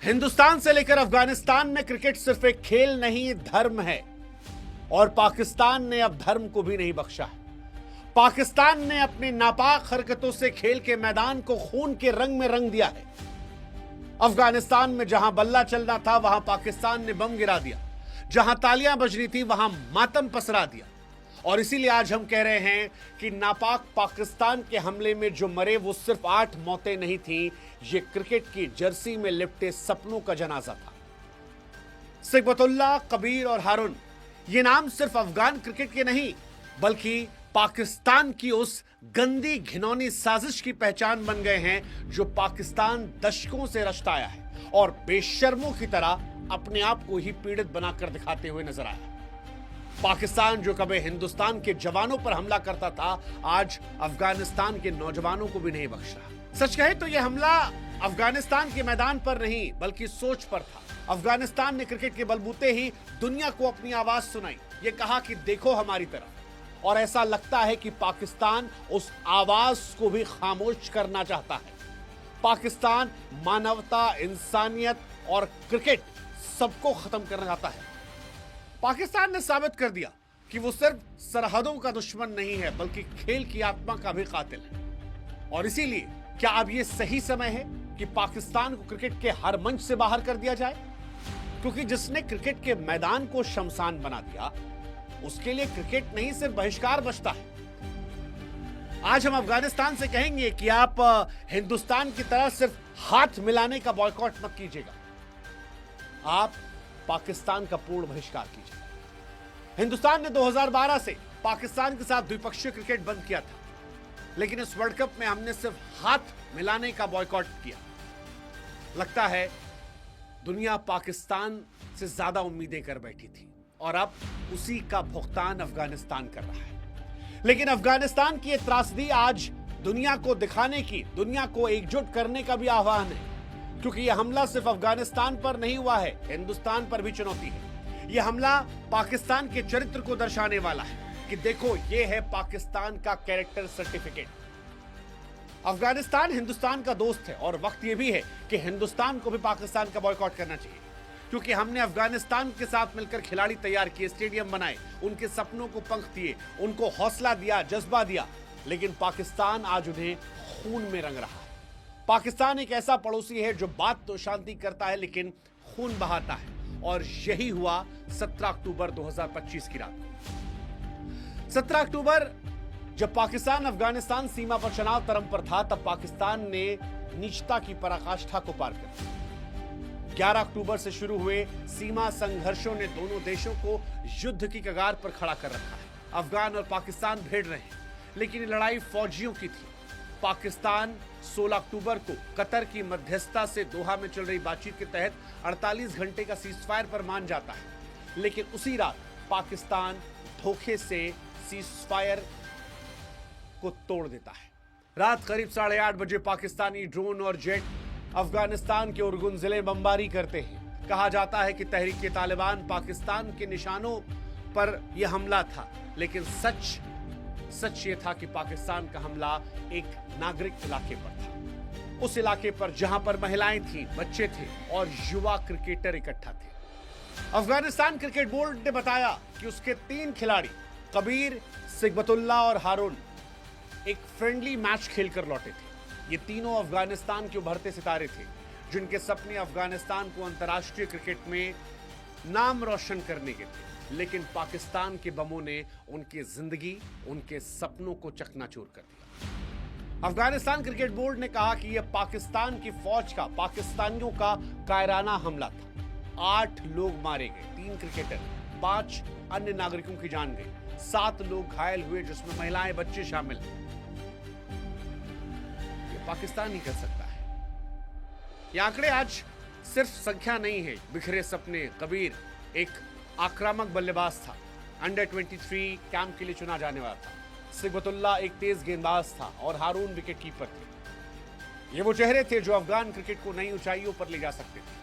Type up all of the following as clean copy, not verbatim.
हिंदुस्तान से लेकर अफगानिस्तान में क्रिकेट सिर्फ एक खेल नहीं, धर्म है। और पाकिस्तान ने अब धर्म को भी नहीं बख्शा है। पाकिस्तान ने अपनी नापाक हरकतों से खेल के मैदान को खून के रंग में रंग दिया है। अफगानिस्तान में जहां बल्ला चलना था वहां पाकिस्तान ने बम गिरा दिया, जहां तालियां बजनी थी वहां मातम पसरा दिया। और इसीलिए आज हम कह रहे हैं कि नापाक पाकिस्तान के हमले में जो मरे वो सिर्फ 8 मौतें नहीं थीं, ये क्रिकेट की जर्सी में लिपटे सपनों का जनाजा था। सिकबतुल्लाह, कबीर और हारून ये नाम सिर्फ अफगान क्रिकेट के नहीं बल्कि पाकिस्तान की उस गंदी घिनौनी साजिश की पहचान बन गए हैं जो पाकिस्तान दशकों से रचता आया है और बेशर्मों की तरह अपने आप को ही पीड़ित बनाकर दिखाते हुए नजर आया। पाकिस्तान जो कभी हिंदुस्तान के जवानों पर हमला करता था, आज अफगानिस्तान के नौजवानों को भी नहीं बख्श रहा। सच कहे तो यह हमला अफगानिस्तान के मैदान पर नहीं बल्कि सोच पर था। अफगानिस्तान ने क्रिकेट के बलबूते ही दुनिया को अपनी आवाज सुनाई, ये कहा कि देखो हमारी तरफ। और ऐसा लगता है कि पाकिस्तान उस आवाज को भी खामोश करना चाहता है। पाकिस्तान मानवता, इंसानियत और क्रिकेट सबको खत्म करना चाहता है। पाकिस्तान ने साबित कर दिया कि वो सिर्फ सरहदों का दुश्मन नहीं है बल्कि खेल की आत्मा का भी कातिल है। और इसीलिए क्या अब ये सही समय है कि पाकिस्तान को क्रिकेट के हर मंच से बाहर कर दिया जाए? क्योंकि जिसने क्रिकेट के मैदान को शमशान बना दिया, उसके लिए क्रिकेट नहीं सिर्फ बहिष्कार बचता है। आज हम अफगानिस्तान से कहेंगे कि आप हिंदुस्तान की तरह सिर्फ हाथ मिलाने का बॉयकॉट मत कीजिएगा, आप पाकिस्तान का पूर्ण बहिष्कार कीजिए। हिंदुस्तान ने 2012 से पाकिस्तान के साथ द्विपक्षीय क्रिकेट बंद किया था, लेकिन इस वर्ल्ड कप में हमने सिर्फ हाथ मिलाने का बॉयकॉट किया। लगता है दुनिया पाकिस्तान से ज्यादा उम्मीदें कर बैठी थी और अब उसी का भुगतान अफगानिस्तान कर रहा है। लेकिन अफगानिस्तान की यह त्रासदी आज दुनिया को दिखाने की, दुनिया को एकजुट करने का भी आह्वान है। क्योंकि यह हमला सिर्फ अफगानिस्तान पर नहीं हुआ है, हिंदुस्तान पर भी चुनौती है। यह हमला पाकिस्तान के चरित्र को दर्शाने वाला है कि देखो ये है पाकिस्तान का कैरेक्टर सर्टिफिकेट। अफगानिस्तान हिंदुस्तान का दोस्त है और वक्त यह भी है कि हिंदुस्तान को भी पाकिस्तान का बॉयकॉट करना चाहिए। क्योंकि हमने अफगानिस्तान के साथ मिलकर खिलाड़ी तैयार किए, स्टेडियम बनाए, उनके सपनों को पंख दिए, उनको हौसला दिया, जज्बा दिया, लेकिन पाकिस्तान आज उन्हें खून में रंग रहा है। पाकिस्तान एक ऐसा पड़ोसी है जो बात तो शांति करता है लेकिन खून बहाता है। और यही हुआ 17 अक्टूबर 2025 की रात। 17 अक्टूबर जब पाकिस्तान अफगानिस्तान सीमा पर चनाव तरंग पर था, तब पाकिस्तान ने नीचता की पराकाष्ठा को पार कर दिया। 11 अक्टूबर से शुरू हुए सीमा संघर्षों ने दोनों देशों को युद्ध की कगार पर खड़ा कर रखा है। अफगान और पाकिस्तान भिड़ रहे हैं, लेकिन ये लड़ाई फौजियों की थी। पाकिस्तान 16 अक्टूबर को कतर की मध्यस्थता से दोहा में चल रही बातचीत के तहत 48 घंटे का सीजफायर पर मान जाता है, लेकिन उसी रात पाकिस्तान धोखे से सीजफायर को तोड़ देता है। रात करीब 8:30 बजे पाकिस्तानी ड्रोन और जेट अफगानिस्तान के उरगुन जिले में बमबारी करते हैं। कहा जाता है कि तहरीक तालिबान पाकिस्तान के निशानों पर यह हमला था, लेकिन सच ये था कि पाकिस्तान का हमला एक नागरिक इलाके पर था। उस इलाके पर जहां पर महिलाएं थीं, बच्चे थे और युवा क्रिकेटर इकट्ठा थे। अफगानिस्तान क्रिकेट बोर्ड ने बताया कि उसके 3 खिलाड़ी कबीर, सिकबतुल्लाह और हारून एक फ्रेंडली मैच खेलकर लौटे थे। ये तीनों अफगानिस्तान के उभरते सितारे थे जिनके सपने अफगानिस्तान को अंतर्राष्ट्रीय क्रिकेट में नाम रोशन करने के थे। लेकिन पाकिस्तान के बमों ने उनकी जिंदगी, उनके सपनों को चकनाचूर कर दिया। अफगानिस्तान क्रिकेट बोर्ड ने कहा कि यह पाकिस्तान की फौज का, पाकिस्तानियों का कायराना हमला था। 8 लोग मारे गए, 3 क्रिकेटर, 5 अन्य नागरिकों की जान गई, 7 लोग घायल हुए जिसमें महिलाएं, बच्चे शामिल हैं। यह पाकिस्तान ही कर सकता है। ये आंकड़े आज सिर्फ संख्या नहीं है। बिखरे सपने, कबीर एक आक्रामक बल्लेबाज था, अंडर 23 कैंप के लिए चुना जाने वाला था। सिकबतुल्लाह एक तेज गेंदबाज था और हारून विकेट कीपर थे। ये वो चेहरे थे जो अफगान क्रिकेट को नई ऊंचाइयों पर ले जा सकते थे।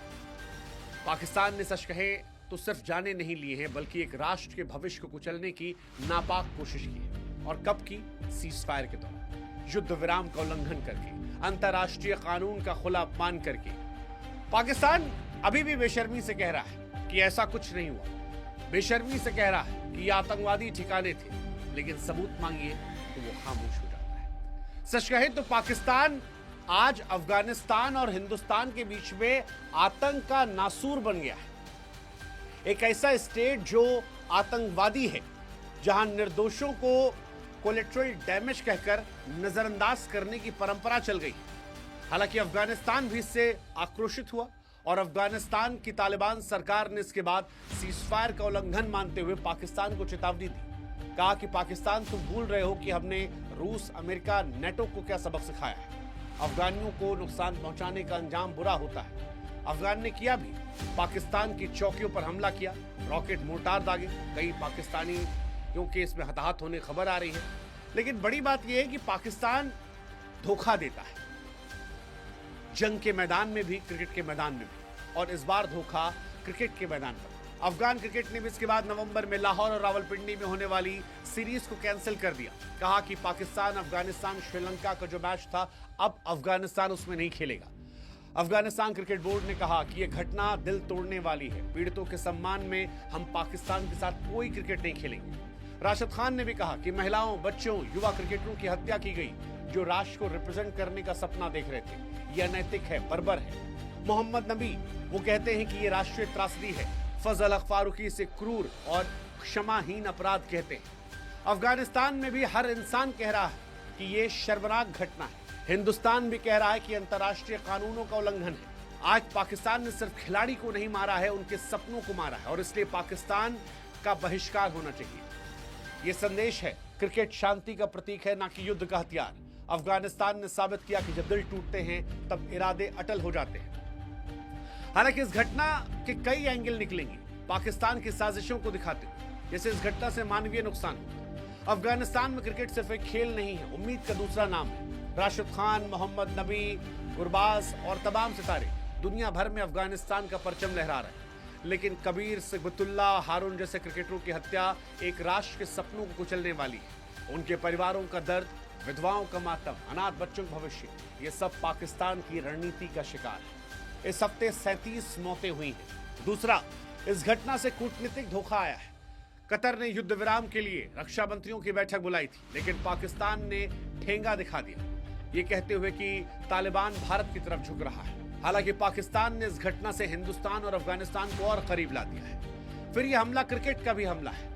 पाकिस्तान ने सच कहे तो सिर्फ जाने नहीं लिए हैं बल्कि एक राष्ट्र के भविष्य को कुचलने की नापाक कोशिश की है। और कब की? सीजफायर के दौरान, युद्ध विराम का उल्लंघन करके, अंतर्राष्ट्रीय कानून का खुला अपमान करके। पाकिस्तान अभी भी बेशर्मी से कह रहा है कि ऐसा कुछ नहीं हुआ, बेशर्मी से कह रहा है कि ये आतंकवादी ठिकाने थे, लेकिन सबूत मांगिए तो वो खामोश हो जाता है। सच कहे तो पाकिस्तान आज अफगानिस्तान और हिंदुस्तान के बीच में आतंक का नासूर बन गया है। एक ऐसा स्टेट जो आतंकवादी है, जहां निर्दोषों को कोलेट्रल डैमेज कहकर नजरअंदाज करने की परंपरा चल गई। हालांकि अफगानिस्तान भी इससे आक्रोशित हुआ और अफगानिस्तान की तालिबान सरकार ने इसके बाद सीजफायर का उल्लंघन मानते हुए पाकिस्तान को चेतावनी दी। कहा कि पाकिस्तान तुम भूल रहे हो कि हमने रूस, अमेरिका, नेटो को क्या सबक सिखाया है। अफगानियों को नुकसान पहुंचाने का अंजाम बुरा होता है। अफगान ने किया भी, पाकिस्तान की चौकियों पर हमला किया, रॉकेट मोर्टार दागे, कई पाकिस्तानी क्योंकि इसमें हताहत होने खबर आ रही है। लेकिन बड़ी बात यह है कि पाकिस्तान धोखा देता है, जंग के मैदान में भी, क्रिकेट के मैदान में भी, और इस बार धोखा क्रिकेट के मैदान पर। अफगान क्रिकेट ने भी इसके बाद नवंबर में लाहौर और रावलपिंडी में होने वाली सीरीज को कैंसिल कर दिया। कहा कि पाकिस्तान, अफगानिस्तान, श्रीलंका का जो मैच था, अब अफगानिस्तान उसमें नहीं खेलेगा। अफगानिस्तान क्रिकेट बोर्ड ने कहा कि यह घटना दिल तोड़ने वाली है। पीड़ितों के सम्मान में हम पाकिस्तान के साथ कोई क्रिकेट नहीं खेलेंगे। राशिद खान ने भी कहा कि महिलाओं, बच्चों, युवा क्रिकेटरों की हत्या की गई जो राष्ट्र को रिप्रेजेंट करने का सपना देख रहे थे। यह अनैतिक है, बर्बर है। मोहम्मद नबी वो कहते हैं कि यह राष्ट्रीय त्रासदी है। फजल हक फारूकी इसे क्रूर और क्षमाहीन अपराध कहते हैं। अफगानिस्तान में भी हर इंसान कह रहा है कि यह शर्मनाक घटना है। हिंदुस्तान भी कह रहा है कि अंतर्राष्ट्रीय कानूनों का उल्लंघन है। आज पाकिस्तान ने सिर्फ खिलाड़ी को नहीं मारा है, उनके सपनों को मारा है, और इसलिए पाकिस्तान का बहिष्कार होना चाहिए। यह संदेश है, क्रिकेट शांति का प्रतीक है, ना कि युद्ध का हथियार। अफगानिस्तान ने साबित किया कि जब दिल टूटते हैं तब इरादे अटल हो जाते हैं। हालांकि इस घटना के कई एंगल निकलेंगे पाकिस्तान की साजिशों को दिखाते हुए, जैसे इस घटना से मानवीय नुकसान हुआ। अफगानिस्तान में क्रिकेट सिर्फ एक खेल नहीं है, उम्मीद का दूसरा नाम है। राशिद खान, मोहम्मद नबी, गुरबाज और तमाम सितारे दुनिया भर में अफगानिस्तान का परचम लहरा रहे हैं। लेकिन कबीर, सिकबतुल्ला, हारून जैसे क्रिकेटरों की हत्या एक राष्ट्र के सपनों को कुचलने वाली है। उनके परिवारों का दर्द, विधवाओं का मातम, अनाथ बच्चों का भविष्य, ये सब पाकिस्तान की रणनीति का शिकार है। इस हफ्ते 37 मौतें हुई हैं। दूसरा, इस घटना से कूटनीतिक धोखा आया है। कतर ने युद्ध विराम के लिए रक्षा मंत्रियों की बैठक बुलाई थी, लेकिन पाकिस्तान ने ठेंगा दिखा दिया, ये कहते हुए कि तालिबान भारत की तरफ झुक रहा है। हालांकि पाकिस्तान ने इस घटना से हिंदुस्तान और अफगानिस्तान को और करीब ला दिया है। फिर यह हमला क्रिकेट का भी हमला है।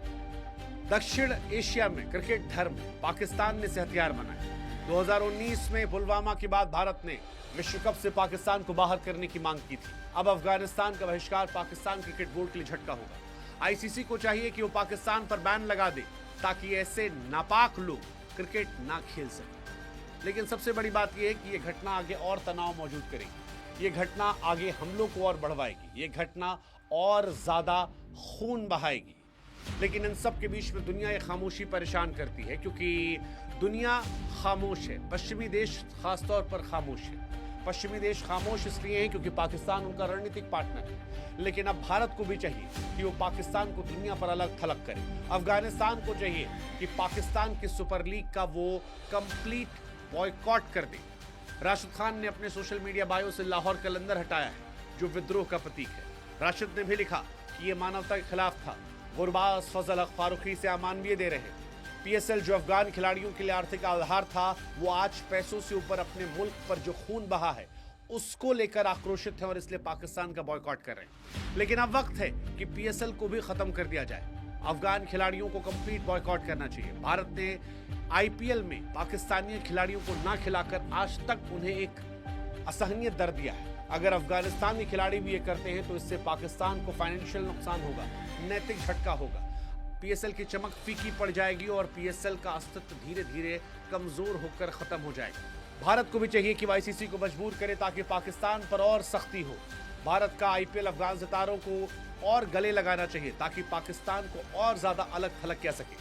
दक्षिण एशिया में क्रिकेट धर्म है, पाकिस्तान ने इसे हथियार बनाया। 2019 में पुलवामा के बाद भारत ने विश्व कप से पाकिस्तान को बाहर करने की मांग की थी। अब अफगानिस्तान का बहिष्कार पाकिस्तान क्रिकेट बोर्ड के लिए झटका होगा। आईसीसी को चाहिए कि वो पाकिस्तान पर बैन लगा दे, ताकि ऐसे नापाक लोग क्रिकेट ना खेल सके। लेकिन सबसे बड़ी बात यह है कि यह घटना आगे और तनाव मौजूद करेगी। यह घटना आगे हमलों को और बढ़वाएगी। यह घटना और ज्यादा खून बहाएगी। लेकिन इन सब के बीच में दुनिया ये खामोशी परेशान करती है, क्योंकि दुनिया खामोश है। पश्चिमी देश खासतौर पर खामोश है। पश्चिमी देश खामोश इसलिए हैं क्योंकि पाकिस्तान उनका रणनीतिक पार्टनर है। लेकिन अब भारत को भी चाहिए कि वो पाकिस्तान को दुनिया पर अलग थलग करे। अफगानिस्तान को चाहिए कि पाकिस्तान की सुपर लीग का वो कंप्लीट बॉयकॉट कर दे। राशिद खान ने अपने सोशल मीडिया बायो से लाहौर कलंदर हटाया है, जो विद्रोह का प्रतीक है। राशिद ने भी लिखा कि यह मानवता के खिलाफ था। गुरबाज, फजल हक फारूकी से अमानवीय दे रहे हैं। पीएसएल जो अफगान खिलाड़ियों के लिए आर्थिक आधार था, वो आज पैसों से ऊपर अपने मुल्क पर जो खून बहा है उसको लेकर आक्रोशित है और इसलिए पाकिस्तान का बॉयकॉट कर रहे हैं। लेकिन अब वक्त है कि पीएसएल को भी खत्म कर दिया जाए। अफगान खिलाड़ियों को कंप्लीट बॉयकॉट करना चाहिए। भारत ने आईपीएल में पाकिस्तानी खिलाड़ियों को ना खिलाकर आज तक उन्हें एक असहनीय दर दिया है। अगर अफगानिस्तान के खिलाड़ी भी ये करते हैं तो इससे पाकिस्तान को फाइनेंशियल नुकसान होगा, नैतिक झटका होगा। पीएसएल की चमक फीकी पड़ जाएगी और पीएसएल का अस्तित्व धीरे धीरे कमजोर होकर खत्म हो जाएगा। भारत को भी चाहिए कि आईसीसी को मजबूर करे ताकि पाकिस्तान पर और सख्ती हो। भारत का आईपीएल अफगान सितारों को और गले लगाना चाहिए ताकि पाकिस्तान को और ज्यादा अलग थलग किया सके,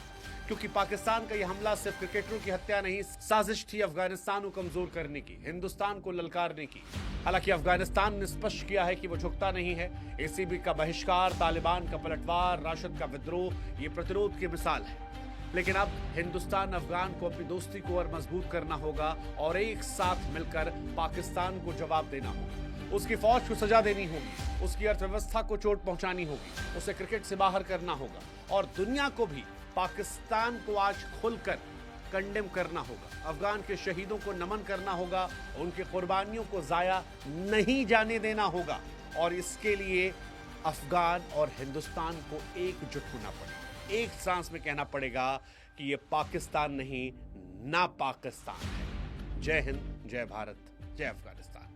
क्योंकि पाकिस्तान का यह हमला सिर्फ क्रिकेटरों की हत्या नहीं, साजिश थी अफगानिस्तान को कमजोर करने की, हिंदुस्तान को ललकारने की। हालांकि अफगानिस्तान ने स्पष्ट किया है कि वो झुकता नहीं है। एसीबी का बहिष्कार, तालिबान का पलटवार, राशिद का विद्रोह, ये प्रतिरोध की मिसाल है। लेकिन अब हिंदुस्तान अफगान को अपनी दोस्ती को और मजबूत करना होगा और एक साथ मिलकर पाकिस्तान को जवाब देना होगा। उसकी फौज को सजा देनी होगी, उसकी अर्थव्यवस्था को चोट पहुंचानी होगी, उसे क्रिकेट से बाहर करना होगा और दुनिया को भी पाकिस्तान को आज खुलकर कंडेम करना होगा। अफगान के शहीदों को नमन करना होगा, उनकी कुर्बानियों को जाया नहीं जाने देना होगा और इसके लिए अफगान और हिंदुस्तान को एकजुट होना पड़ेगा। एक सांस में कहना पड़ेगा कि ये पाकिस्तान नहीं, ना पाकिस्तान है। जय हिंद, जय भारत, जय अफगानिस्तान।